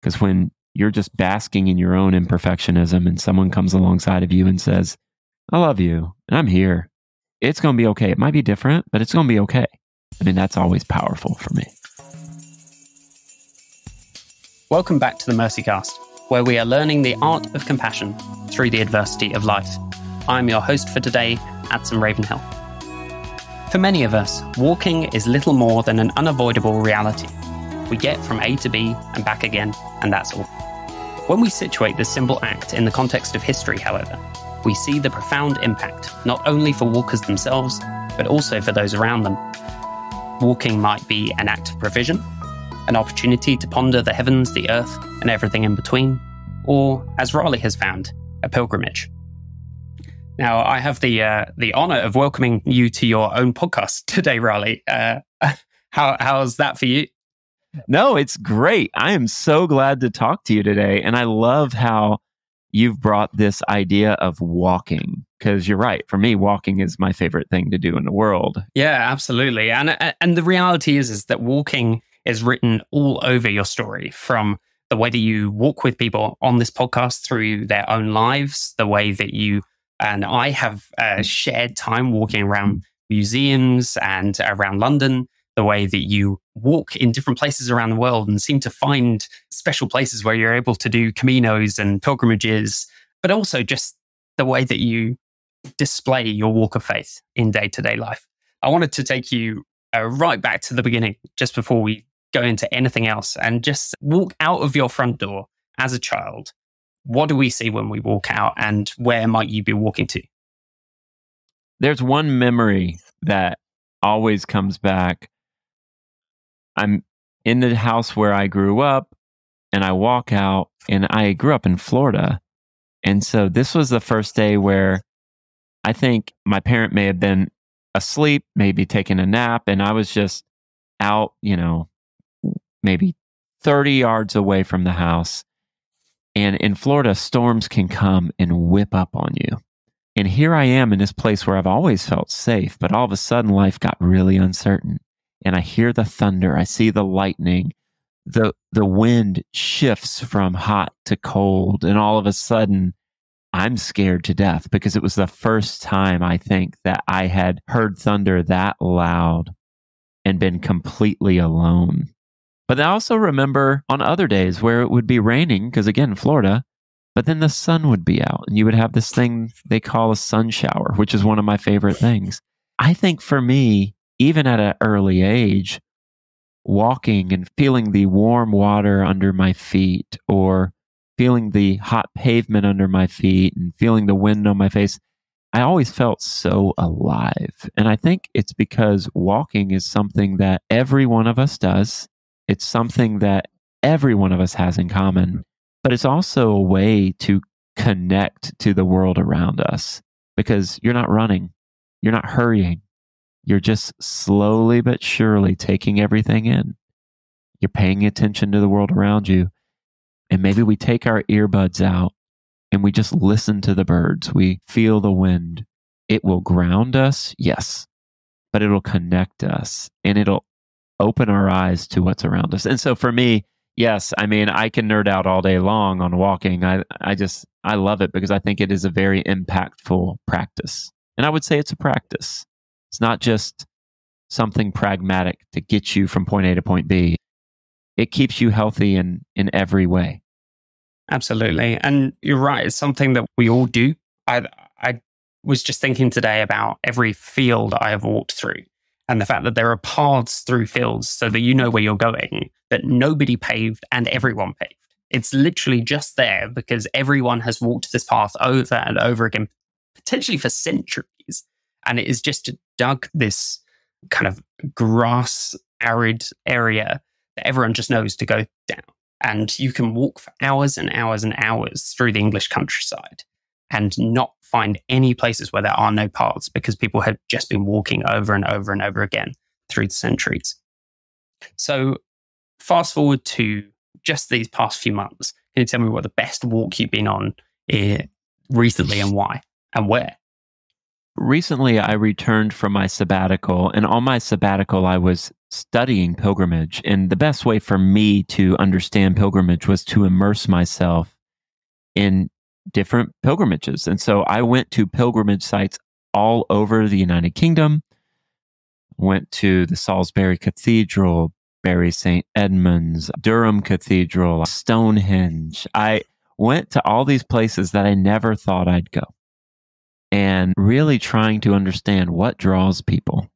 Because when you're just basking in your own imperfectionism and someone comes alongside of you and says, I love you and I'm here, it's going to be okay. It might be different, but it's going to be okay. I mean, that's always powerful for me. Welcome back to the Mercycast, where we are learning the art of compassion through the adversity of life. I'm your host for today, Adson Ravenhill. For many of us, walking is little more than an unavoidable reality. We get from A to B and back again, and that's all. When we situate this simple act in the context of history, however, we see the profound impact, not only for walkers themselves, but also for those around them. Walking might be an act of provision, an opportunity to ponder the heavens, the earth, and everything in between, or, as Raleigh has found, a pilgrimage. Now, I have the honor of welcoming you to your own podcast today, Raleigh. How's that for you? No, it's great. I am so glad to talk to you today. And I love how you've brought this idea of walking, because you're right. For me, walking is my favorite thing to do in the world. Yeah, absolutely. And the reality is that walking is written all over your story, from the way that you walk with people on this podcast through their own lives, the way that you and I have shared time walking around museums and around London, the way that you walk in different places around the world and seem to find special places where you're able to do caminos and pilgrimages, but also just the way that you display your walk of faith in day-to-day life. I wanted to take you right back to the beginning, just before we go into anything else, and just walk out of your front door as a child. What do we see when we walk out, and where might you be walking to? There's one memory that always comes back. I'm in the house where I grew up, and I walk out, and I grew up in Florida. And so this was the first day where I think my parent may have been asleep, maybe taking a nap, and I was just out, maybe 30 yards away from the house. And in Florida, storms can come and whip up on you. And here I am in this place where I've always felt safe, but all of a sudden life got really uncertain. And I hear the thunder, I see the lightning, the wind shifts from hot to cold, and all of a sudden I'm scared to death, because it was the first time, I think, that I had heard thunder that loud and been completely alone. But I also remember on other days where it would be raining, because again, Florida, but then the sun would be out and you would have this thing they call a sun shower, which is one of my favorite things. I think for me, even at an early age, walking and feeling the warm water under my feet, or feeling the hot pavement under my feet and feeling the wind on my face, I always felt so alive. And I think it's because walking is something that every one of us does. It's something that every one of us has in common, but it's also a way to connect to the world around us, because you're not running, you're not hurrying. You're just slowly but surely taking everything in. You're paying attention to the world around you. And maybe we take our earbuds out and we just listen to the birds. We feel the wind. It will ground us, yes, but it'll connect us and it'll open our eyes to what's around us. And so for me, yes, I mean, I can nerd out all day long on walking. I love it because I think it is a very impactful practice. And I would say it's a practice. It's not just something pragmatic to get you from point A to point B. It keeps you healthy in every way. Absolutely. And you're right. It's something that we all do. I was just thinking today about every field I have walked through, and the fact that there are paths through fields so that you know where you're going, that nobody paved and everyone paved. It's literally just there because everyone has walked this path over and over again, potentially for centuries. And it is just dug this kind of grass, arid area that everyone just knows to go down. And you can walk for hours and hours and hours through the English countryside and not find any places where there are no paths, because people have just been walking over and over and over again through the centuries. So fast forward to just these past few months. Can you tell me what the best walk you've been on recently, and why and where? Recently, I returned from my sabbatical, and on my sabbatical, I was studying pilgrimage. And the best way for me to understand pilgrimage was to immerse myself in different pilgrimages. And so I went to pilgrimage sites all over the United Kingdom, went to the Salisbury Cathedral, Bury St. Edmunds, Durham Cathedral, Stonehenge. I went to all these places that I never thought I'd go, and really trying to understand what draws people.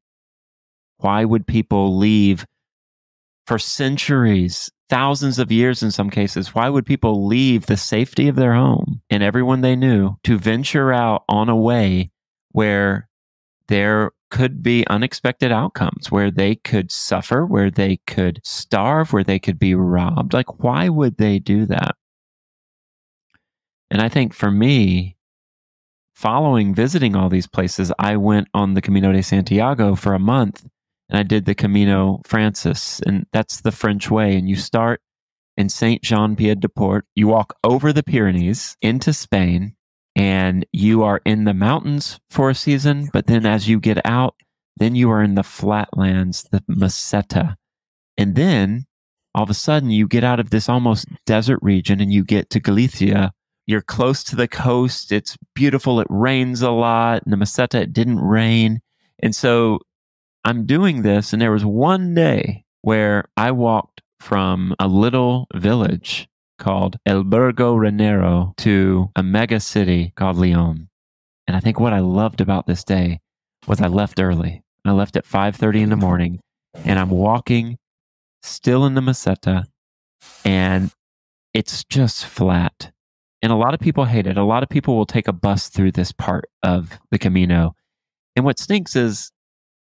Why would people leave for centuries, thousands of years in some cases? Why would people leave the safety of their home and everyone they knew to venture out on a way where there could be unexpected outcomes, where they could suffer, where they could starve, where they could be robbed? Like, why would they do that? And I think for me, following visiting all these places, I went on the Camino de Santiago for a month, and I did the Camino Francis, and that's the French way. And you start in Saint Jean Pied de Port, you walk over the Pyrenees into Spain, and you are in the mountains for a season. But then as you get out, then you are in the flatlands, the Meseta. And then all of a sudden you get out of this almost desert region and you get to Galicia. You're close to the coast. It's beautiful. It rains a lot. In the Meseta, it didn't rain. And so I'm doing this, and there was one day where I walked from a little village called El Burgo Renero to a mega city called Leon. And I think what I loved about this day was I left early. I left at 5:30 in the morning, and I'm walking still in the Meseta, and it's just flat. And a lot of people hate it. A lot of people will take a bus through this part of the Camino. And what stinks is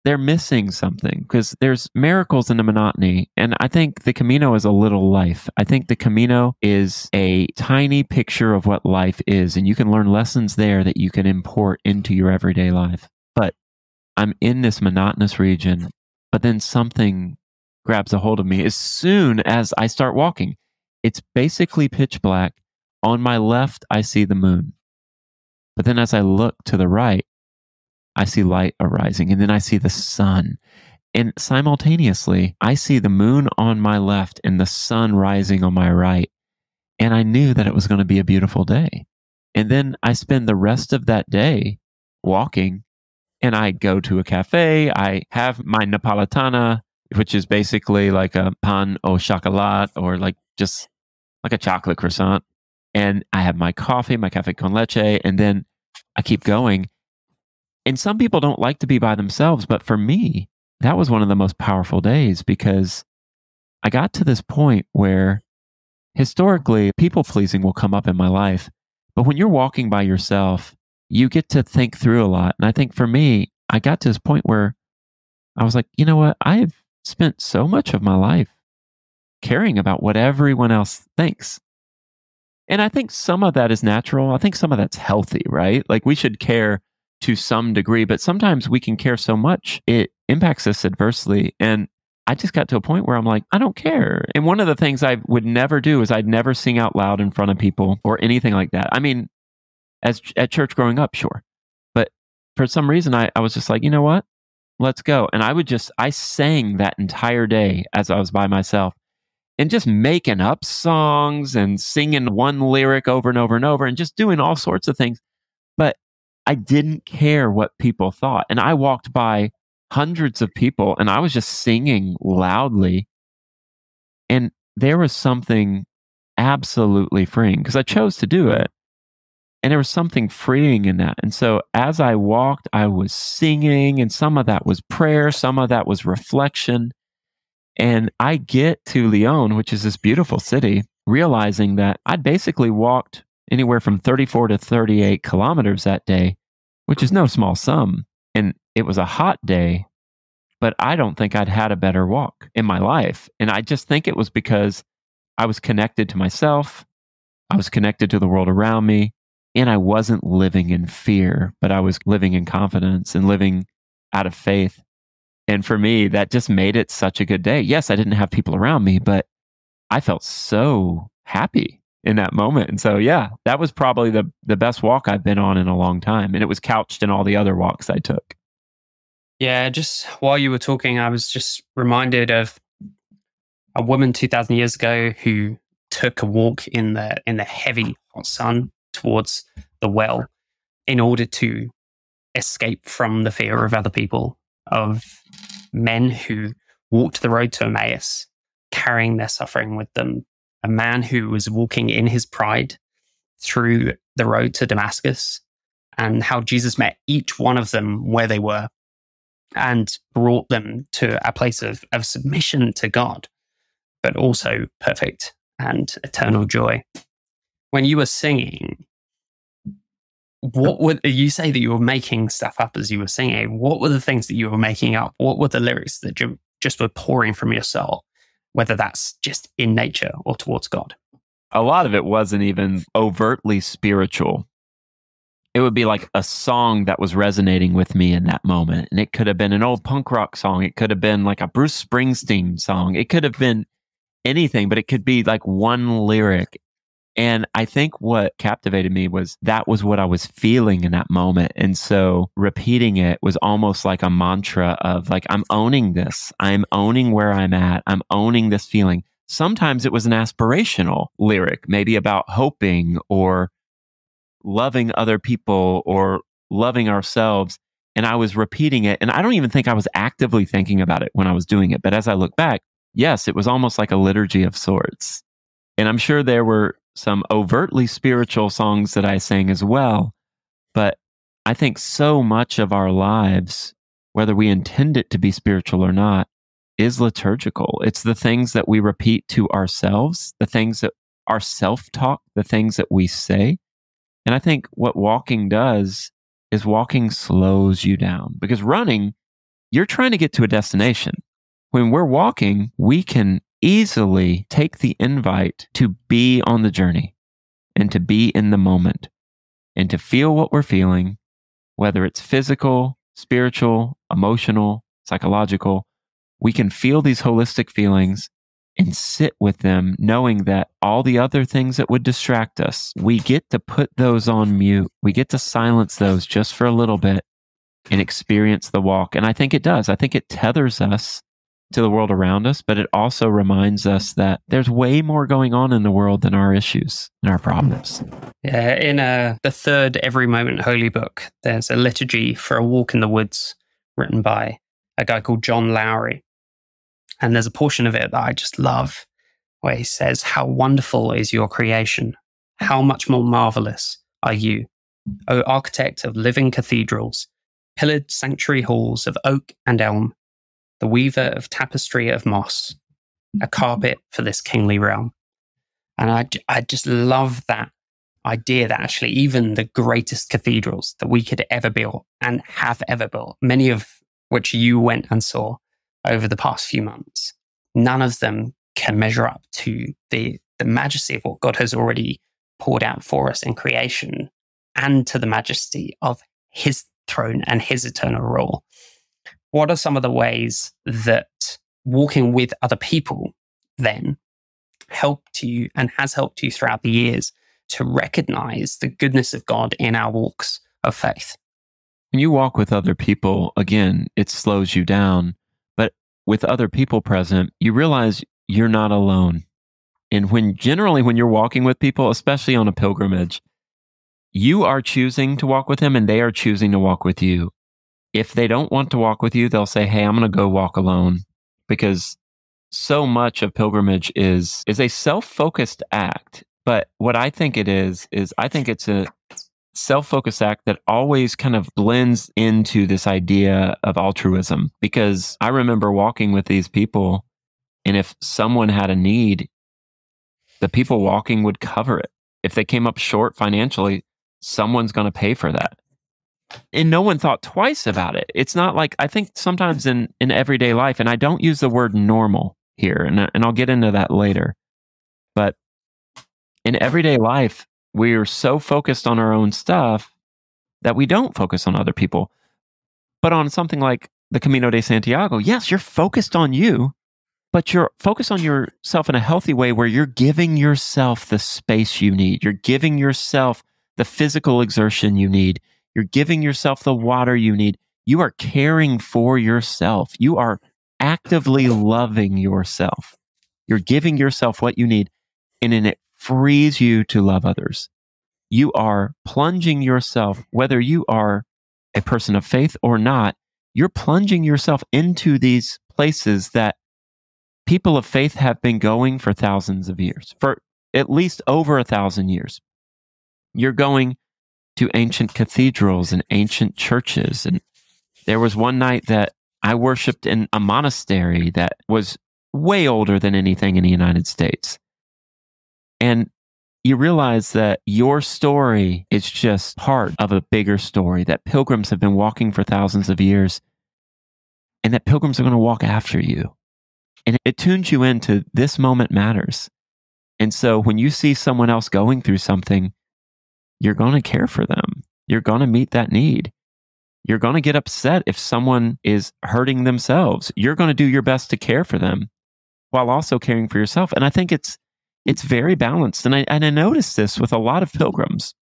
they're missing something, because there's miracles in the monotony. And I think the Camino is a little life. I think the Camino is a tiny picture of what life is. And you can learn lessons there that you can import into your everyday life. But I'm in this monotonous region, but then something grabs a hold of me as soon as I start walking. It's basically pitch black. On my left, I see the moon. But then as I look to the right, I see light arising, and then I see the sun. And simultaneously, I see the moon on my left and the sun rising on my right. And I knew that it was going to be a beautiful day. And then I spend the rest of that day walking, and I go to a cafe. I have my Napolitana, which is basically like a pan au chocolat, or like just like a chocolate croissant. And I have my coffee, my cafe con leche, and then I keep going. And some people don't like to be by themselves, but for me, that was one of the most powerful days, because I got to this point where historically people pleasing will come up in my life. But when you're walking by yourself, you get to think through a lot. And I think for me, I got to this point where I was like, you know what? I have spent so much of my life caring about what everyone else thinks. And I think some of that is natural. I think some of that's healthy, right? Like, we should care to some degree, but sometimes we can care so much, it impacts us adversely. And I just got to a point where I'm like, I don't care. And one of the things I would never do is I'd never sing out loud in front of people or anything like that. I mean, at church growing up, sure. But for some reason, I was just like, you know what? Let's go. And I sang that entire day as I was by myself, and just making up songs and singing one lyric over and over and over and just doing all sorts of things. But I didn't care what people thought. And I walked by hundreds of people, and I was just singing loudly. And there was something absolutely freeing, because I chose to do it. And there was something freeing in that. And so as I walked, I was singing, and some of that was prayer, some of that was reflection. And I get to Lyon, which is this beautiful city, realizing that I'd basically walked anywhere from 34 to 38 kilometers that day, which is no small sum. And it was a hot day, but I don't think I'd had a better walk in my life. And I just think it was because I was connected to myself, I was connected to the world around me, and I wasn't living in fear, but I was living in confidence and living out of faith. And for me, that just made it such a good day. Yes, I didn't have people around me, but I felt so happy. in that moment. And so, yeah, that was probably the best walk I've been on in a long time. And it was couched in all the other walks I took. Yeah, just while you were talking, I was just reminded of a woman 2,000 years ago who took a walk in the heavy hot sun towards the well in order to escape from the fear of other people, of men who walked the road to Emmaus, carrying their suffering with them. A man who was walking in his pride through the road to Damascus, and how Jesus met each one of them where they were and brought them to a place of submission to God, but also perfect and eternal joy. When you were singing, what would you say that you were making stuff up as you were singing? What were the things that you were making up? What were the lyrics that you just were pouring from your soul, whether that's just in nature or towards God? A lot of it wasn't even overtly spiritual. It would be like a song that was resonating with me in that moment. And it could have been an old punk rock song. It could have been like a Bruce Springsteen song. It could have been anything, but it could be like one lyric. And I think what captivated me was that was what I was feeling in that moment. And so repeating it was almost like a mantra of like, I'm owning this. I'm owning where I'm at. I'm owning this feeling. Sometimes it was an aspirational lyric, maybe about hoping or loving other people or loving ourselves. And I was repeating it. And I don't even think I was actively thinking about it when I was doing it. But as I look back, yes, it was almost like a liturgy of sorts. And I'm sure there were some overtly spiritual songs that I sang as well. But I think so much of our lives, whether we intend it to be spiritual or not, is liturgical. It's the things that we repeat to ourselves, the things that our self-talk, the things that we say. And I think what walking does is walking slows you down, because running, you're trying to get to a destination. When we're walking, we can easily take the invite to be on the journey and to be in the moment and to feel what we're feeling, whether it's physical, spiritual, emotional, psychological. We can feel these holistic feelings and sit with them, knowing that all the other things that would distract us, we get to put those on mute. We get to silence those just for a little bit and experience the walk. And I think it does. I think it tethers us to the world around us, but it also reminds us that there's way more going on in the world than our issues and our problems. Yeah, in the third Every Moment Holy book, there's a liturgy for a walk in the woods written by a guy called John Lowry. And there's a portion of it that I just love where he says, "How wonderful is your creation? How much more marvelous are you, O architect of living cathedrals, pillared sanctuary halls of oak and elm, the weaver of tapestry of moss, a carpet for this kingly realm." And I just love that idea that actually even the greatest cathedrals that we could ever build and have ever built, many of which you went and saw over the past few months, none of them can measure up to the majesty of what God has already poured out for us in creation and to the majesty of his throne and his eternal rule. What are some of the ways that walking with other people then helped you and has helped you throughout the years to recognize the goodness of God in our walks of faith? When you walk with other people, again, it slows you down. But with other people present, you realize you're not alone. And when you're walking with people, especially on a pilgrimage, you are choosing to walk with them and they are choosing to walk with you. If they don't want to walk with you, they'll say, "Hey, I'm going to go walk alone," because so much of pilgrimage is a self-focused act. But what I think it is I think it's a self-focused act that always kind of blends into this idea of altruism. Because I remember walking with these people, and if someone had a need, the people walking would cover it. If they came up short financially, someone's going to pay for that. And no one thought twice about it. It's not like, I think sometimes in everyday life, and I don't use the word normal here, and I'll get into that later, but in everyday life, we're so focused on our own stuff that we don't focus on other people. But on something like the Camino de Santiago, yes, you're focused on you, but you're focused on yourself in a healthy way where you're giving yourself the space you need. You're giving yourself the physical exertion you need. You're giving yourself the water you need. You are caring for yourself. You are actively loving yourself. You're giving yourself what you need, and then it frees you to love others. You are plunging yourself, whether you are a person of faith or not, you're plunging yourself into these places that people of faith have been going for thousands of years, for at least over 1,000 years. You're going to ancient cathedrals and ancient churches. And there was one night that I worshiped in a monastery that was way older than anything in the United States. And you realize that your story is just part of a bigger story, that pilgrims have been walking for thousands of years, and that pilgrims are going to walk after you. And it tunes you into this moment matters. And so when you see someone else going through something, you're going to care for them. You're going to meet that need. You're going to get upset if someone is hurting themselves. You're going to do your best to care for them while also caring for yourself. And I think it's very balanced. And I noticed this with a lot of pilgrims.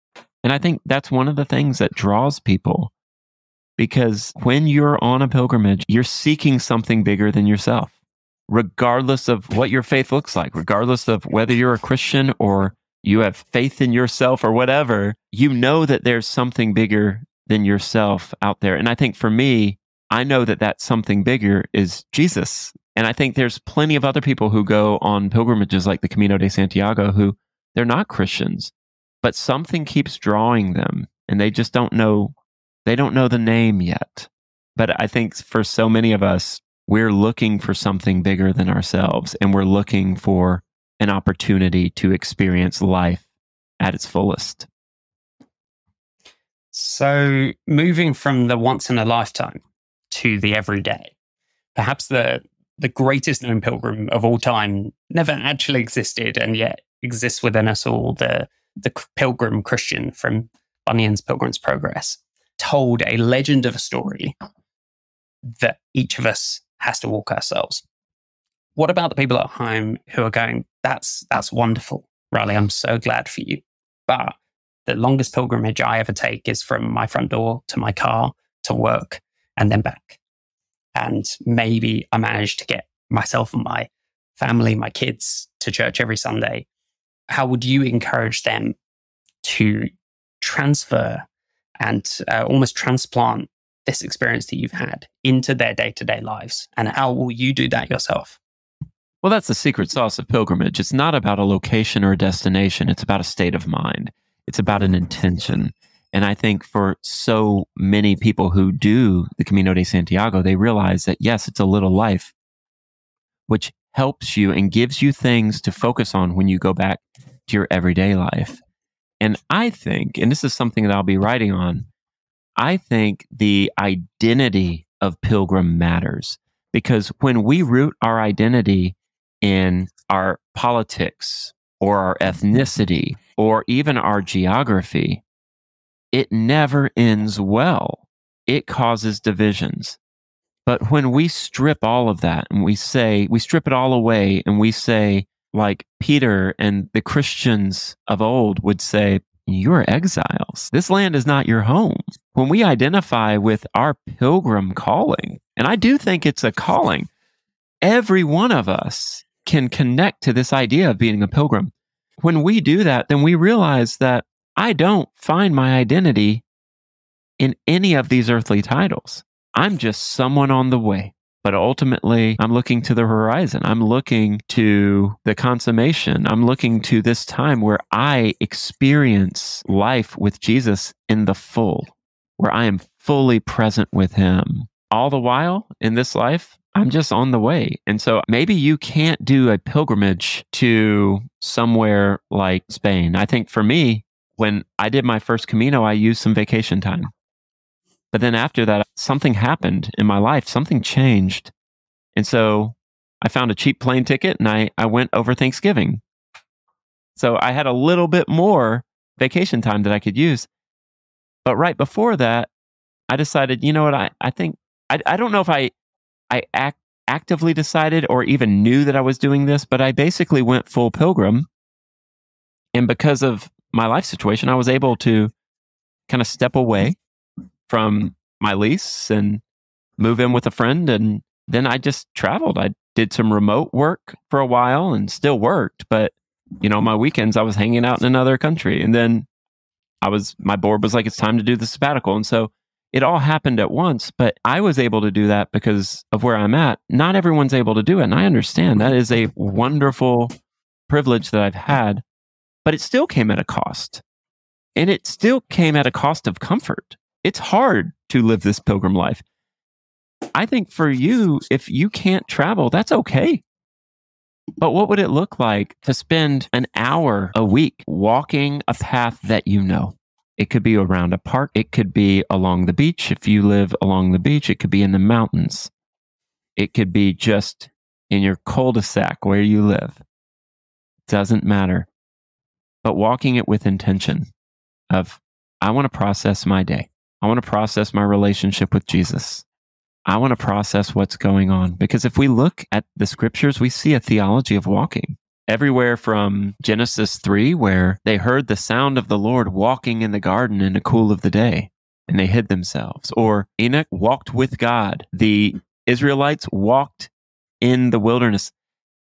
And I think that's one of the things that draws people. Because when you're on a pilgrimage, you're seeking something bigger than yourself, regardless of what your faith looks like, regardless of whether you're a Christian or you have faith in yourself or whatever, you know that there's something bigger than yourself out there. And I think for me, I know that that something bigger is Jesus. And I think there's plenty of other people who go on pilgrimages like the Camino de Santiago who they're not Christians, but something keeps drawing them and they just don't know. They don't know the name yet. But I think for so many of us, we're looking for something bigger than ourselves, and we're looking for an opportunity to experience life at its fullest. So moving from the once in a lifetime to the everyday, perhaps the greatest known pilgrim of all time never actually existed and yet exists within us all, the pilgrim Christian from Bunyan's Pilgrim's Progress, told a legend of a story that each of us has to walk ourselves. What about the people at home who are going, that's wonderful, Riley, I'm so glad for you. But the longest pilgrimage I ever take is from my front door to my car to work and then back. And maybe I managed to get myself and my family, my kids to church every Sunday. How would you encourage them to transfer and almost transplant this experience that you've had into their day-to-day lives? And how will you do that yourself? Well, that's the secret sauce of pilgrimage. It's not about a location or a destination. It's about a state of mind. It's about an intention. And I think for so many people who do the Camino de Santiago, they realize that, yes, it's a little life, which helps you and gives you things to focus on when you go back to your everyday life. And I think, and this is something that I'll be writing on, I think the identity of pilgrim matters, because when we root our identity in our politics or our ethnicity or even our geography, it never ends well. It causes divisions. But when we strip all of that and we strip it all away and we say, like Peter and the Christians of old would say, you're exiles. This land is not your home. When we identify with our pilgrim calling, and I do think it's a calling, every one of us can connect to this idea of being a pilgrim. When we do that, then we realize that I don't find my identity in any of these earthly titles. I'm just someone on the way. But ultimately, I'm looking to the horizon. I'm looking to the consummation. I'm looking to this time where I experience life with Jesus in the full, where I am fully present with him. All the while in this life, I'm just on the way. And so maybe you can't do a pilgrimage to somewhere like Spain. I think for me, when I did my first Camino, I used some vacation time. But then after that, something happened in my life. Something changed. And so I found a cheap plane ticket and I went over Thanksgiving. So I had a little bit more vacation time that I could use. But right before that, I decided, you know what, I think, I don't know if I act actively decided or even knew that I was doing this, but I basically went full pilgrim. And because of my life situation, I was able to kind of step away from my lease and move in with a friend. And then I just traveled. I did some remote work for a while and still worked. But, my weekends, I was hanging out in another country. And then my board was like, it's time to do the sabbatical. And so it all happened at once, but I was able to do that because of where I'm at. Not everyone's able to do it. And I understand that is a wonderful privilege that I've had, but it still came at a cost. And it still came at a cost of comfort. It's hard to live this pilgrim life. I think for you, if you can't travel, that's okay. But what would it look like to spend an hour a week walking a path that you know? It could be around a park. It could be along the beach. If you live along the beach, it could be in the mountains. It could be just in your cul-de-sac where you live. Doesn't matter. But walking it with intention of, I want to process my day. I want to process my relationship with Jesus. I want to process what's going on. Because if we look at the scriptures, we see a theology of walking. Everywhere from Genesis 3, where they heard the sound of the Lord walking in the garden in the cool of the day, and they hid themselves. Or Enoch walked with God. The Israelites walked in the wilderness.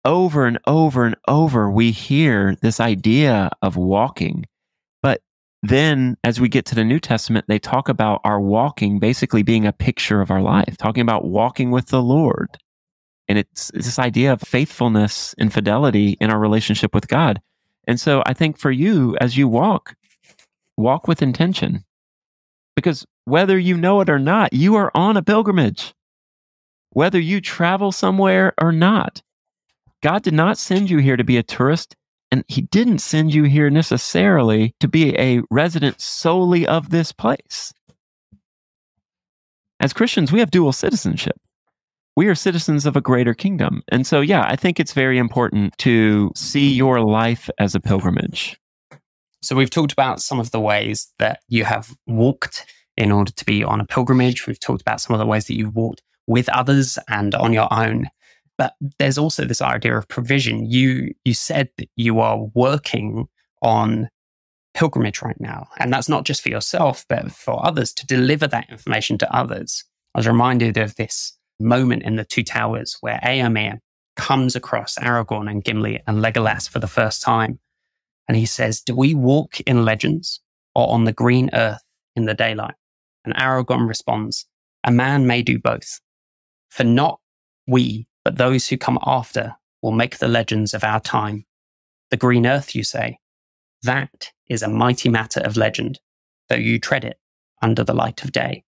Over and over and over, we hear this idea of walking. But then as we get to the New Testament, they talk about our walking basically being a picture of our life, talking about walking with the Lord. And it's this idea of faithfulness and fidelity in our relationship with God. And so I think for you, as you walk with intention. Because whether you know it or not, you are on a pilgrimage. Whether you travel somewhere or not, God did not send you here to be a tourist, and He didn't send you here necessarily to be a resident solely of this place. As Christians, we have dual citizenship. We are citizens of a greater kingdom. And so, yeah, I think it's very important to see your life as a pilgrimage. So we've talked about some of the ways that you have walked in order to be on a pilgrimage. We've talked about some of the ways that you've walked with others and on your own. But there's also this idea of provision. You said that you are working on pilgrimage right now. And that's not just for yourself, but for others, to deliver that information to others. I was reminded of this moment in the Two Towers where Éomer comes across Aragorn and Gimli and Legolas for the first time. And he says, do we walk in legends or on the green earth in the daylight? And Aragorn responds, a man may do both. For not we, but those who come after will make the legends of our time. The green earth, you say, that is a mighty matter of legend, though you tread it under the light of day.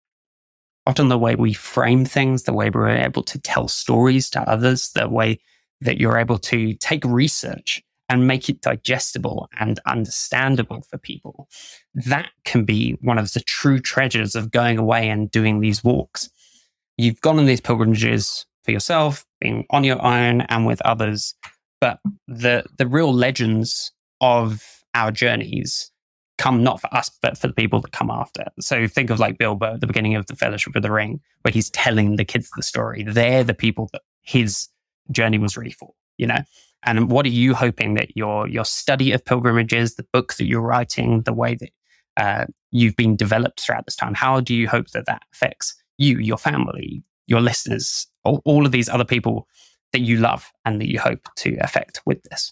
Often the way we frame things, the way we're able to tell stories to others, the way that you're able to take research and make it digestible and understandable for people, that can be one of the true treasures of going away and doing these walks. You've gone on these pilgrimages for yourself, being on your own and with others, but the real legends of our journeys come not for us, but for the people that come after. So think of like Bilbo at the beginning of the Fellowship of the Ring, where he's telling the kids the story. They're the people that his journey was really for, And what are you hoping that your study of pilgrimages, the books that you're writing, the way that you've been developed throughout this time, how do you hope that affects you, your family, your listeners, all of these other people that you love and that you hope to affect with this?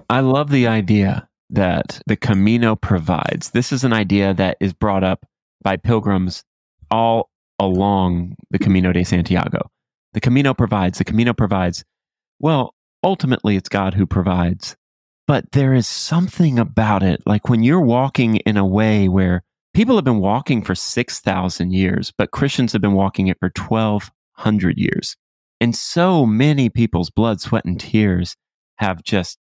I love the idea that the Camino provides. This is an idea that is brought up by pilgrims all along the Camino de Santiago. The Camino provides. Well, ultimately, it's God who provides. But there is something about it, like when you're walking in a way where people have been walking for 6,000 years, but Christians have been walking it for 1,200 years. And so many people's blood, sweat, and tears have just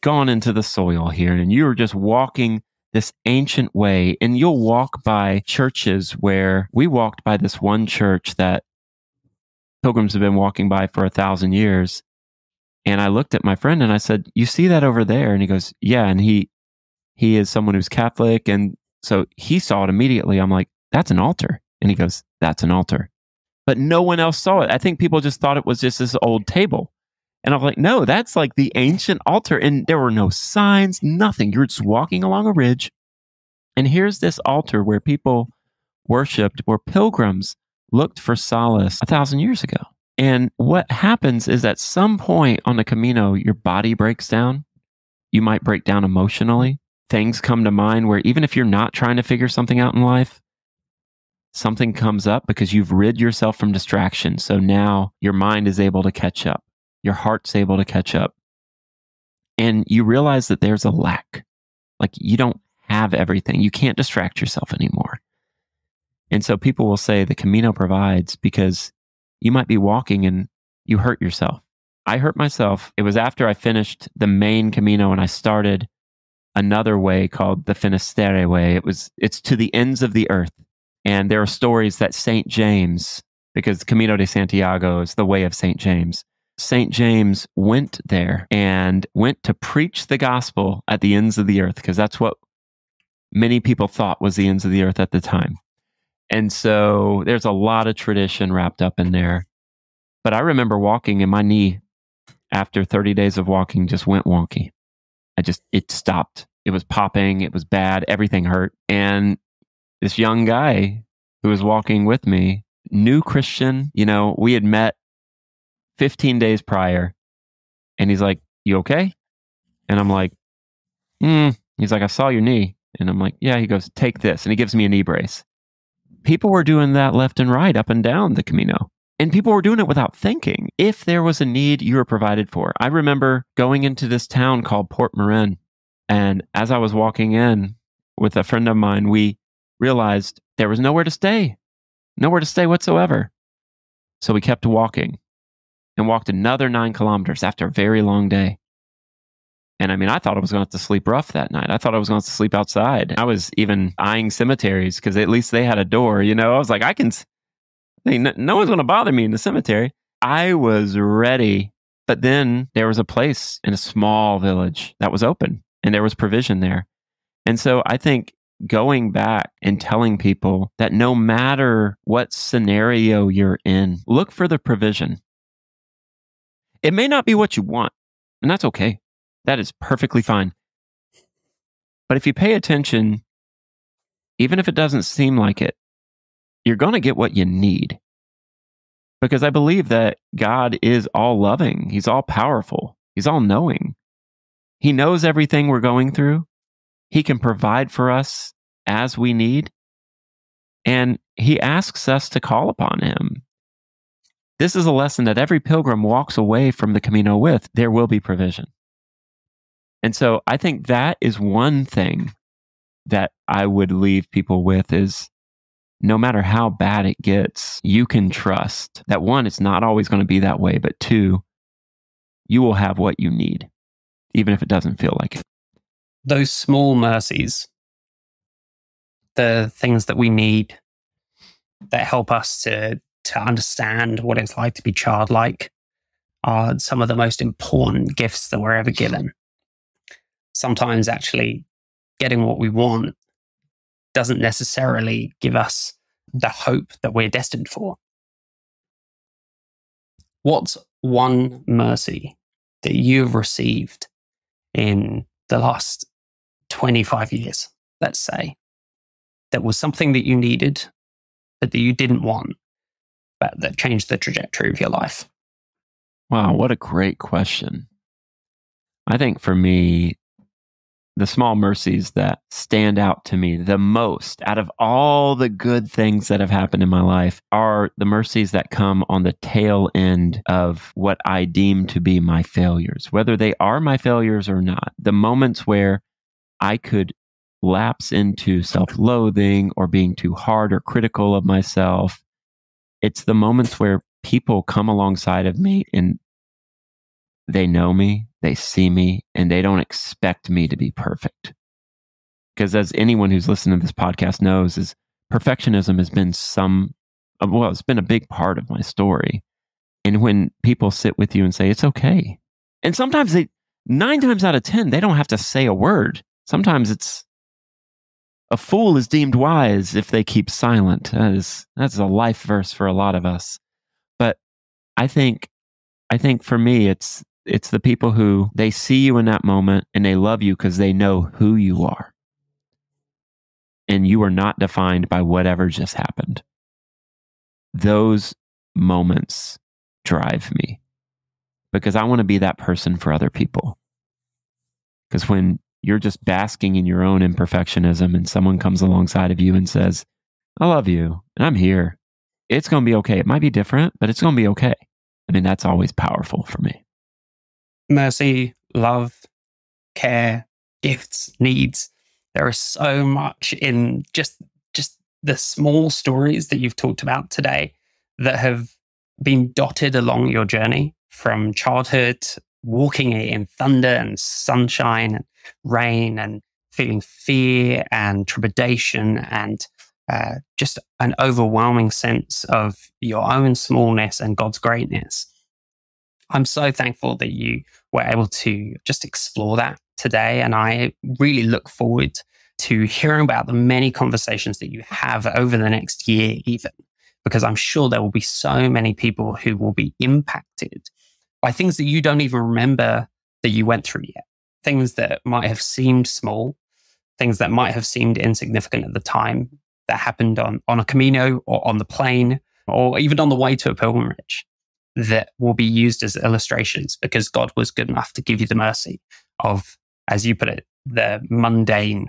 gone into the soil here. And you're just walking this ancient way. And you'll walk by churches where we walked by this one church that pilgrims have been walking by for 1,000 years. And I looked at my friend and I said, you see that over there? And he goes, yeah. And he is someone who's Catholic. And so he saw it immediately. I'm like, that's an altar. And he goes, that's an altar. but no one else saw it. I think people just thought it was just this old table. And I'm like, no, that's like the ancient altar. And there were no signs, nothing. You're just walking along a ridge. And here's this altar where people worshiped, where pilgrims looked for solace 1,000 years ago. And what happens is at some point on the Camino, your body breaks down. You might break down emotionally. Things come to mind where even if you're not trying to figure something out in life, something comes up because you've rid yourself from distraction. So now your mind is able to catch up. Your heart's able to catch up. And you realize that there's a lack. Like you don't have everything. You can't distract yourself anymore. And so people will say the Camino provides because you might be walking and you hurt yourself. I hurt myself. It was after I finished the main Camino and I started another way called the Finisterre Way. It's to the ends of the earth. And there are stories that St. James, because Camino de Santiago is the way of St. James, St. James went there and went to preach the gospel at the ends of the earth, because that's what many people thought was the ends of the earth at the time. And so there's a lot of tradition wrapped up in there. But I remember walking and my knee, after 30 days of walking, just went wonky. It stopped. It was popping. It was bad. Everything hurt. And this young guy who was walking with me, new Christian, we had met 15 days prior. And he's like, "You okay?" And I'm like, He's like, "I saw your knee." And I'm like, "Yeah." He goes, "Take this." And he gives me a knee brace. People were doing that left and right, up and down the Camino. And people were doing it without thinking. If there was a need, you were provided for. I remember going into this town called Port Marin. And as I was walking in with a friend of mine, we realized there was nowhere to stay whatsoever. So we kept walking and walked another 9 kilometers after a very long day. And I thought I was going to have to sleep rough that night. I thought I was going to have to sleep outside. I was even eyeing cemeteries because at least they had a door. I was like, no one's going to bother me in the cemetery. I was ready. But then there was a place in a small village that was open and there was provision there. And so I think going back and telling people that no matter what scenario you're in, look for the provision. It may not be what you want, and that's okay. That is perfectly fine. But if you pay attention, even if it doesn't seem like it, you're going to get what you need. Because I believe that God is all loving. He's all powerful. He's all knowing. He knows everything we're going through. He can provide for us as we need. And he asks us to call upon him. This is a lesson that every pilgrim walks away from the Camino with. There will be provision. And so I think that is one thing that I would leave people with is no matter how bad it gets, you can trust that one, it's not always going to be that way, but two, you will have what you need, even if it doesn't feel like it. Those small mercies, the things that we need that help us to understand what it's like to be childlike, are some of the most important gifts that we're ever given. Sometimes actually getting what we want doesn't necessarily give us the hope that we're destined for. What's one mercy that you've received in the last 25 years, let's say, that was something that you needed, but that you didn't want, but that changed the trajectory of your life? Wow, what a great question. I think for me, the small mercies that stand out to me the most out of all the good things that have happened in my life are the mercies that come on the tail end of what I deem to be my failures, whether they are my failures or not. The moments where I could lapse into self-loathing or being too hard or critical of myself. It's the moments where people come alongside of me and they know me, they see me, and they don't expect me to be perfect. Because as anyone who's listened to this podcast knows, is perfectionism has been it's been a big part of my story. And when people sit with you and say, it's okay. And sometimes 9 times out of 10, they don't have to say a word. Sometimes it's, A fool is deemed wise if they keep silent. That's a life verse for a lot of us. But I think for me, it's the people who they see you in that moment and they love you because they know who you are. And you are not defined by whatever just happened. Those moments drive me because I want to be that person for other people. Because when you're just basking in your own imperfectionism and someone comes alongside of you and says, I love you and I'm here, it's going to be okay. It might be different, but it's going to be okay. I mean, that's always powerful for me. Mercy, love, care, gifts, needs. There is so much in just the small stories that you've talked about today that have been dotted along your journey from childhood, walking in thunder and sunshine and rain and feeling fear and trepidation and just an overwhelming sense of your own smallness and God's greatness. I'm so thankful that you were able to just explore that today. And I really look forward to hearing about the many conversations that you have over the next year, even, because I'm sure there will be so many people who will be impacted by things that you don't even remember that you went through yet. Things that might have seemed small, things that might have seemed insignificant at the time that happened on a Camino or on the plane or even on the way to a pilgrimage that will be used as illustrations because God was good enough to give you the mercy of, as you put it, the mundane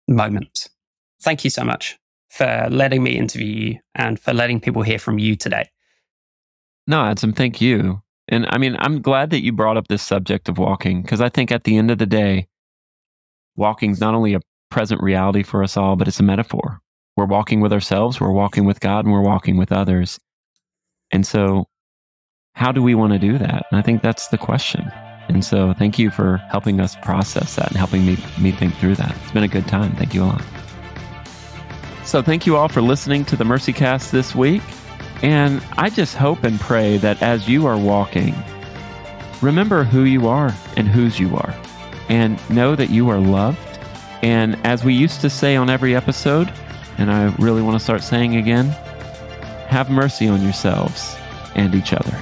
moment. Thank you so much for letting me interview you and for letting people hear from you today. No, Adam, thank you. And I mean, I'm glad that you brought up this subject of walking because I think at the end of the day, walking is not only a present reality for us all, but it's a metaphor. We're walking with ourselves, we're walking with God, and we're walking with others. And so how do we want to do that? And I think that's the question. And so thank you for helping us process that and helping me think through that. It's been a good time. Thank you a lot. So thank you all for listening to the MercyCast this week. And I just hope and pray that as you are walking, remember who you are and whose you are. And know that you are loved. And as we used to say on every episode, and I really want to start saying again, have mercy on yourselves and each other.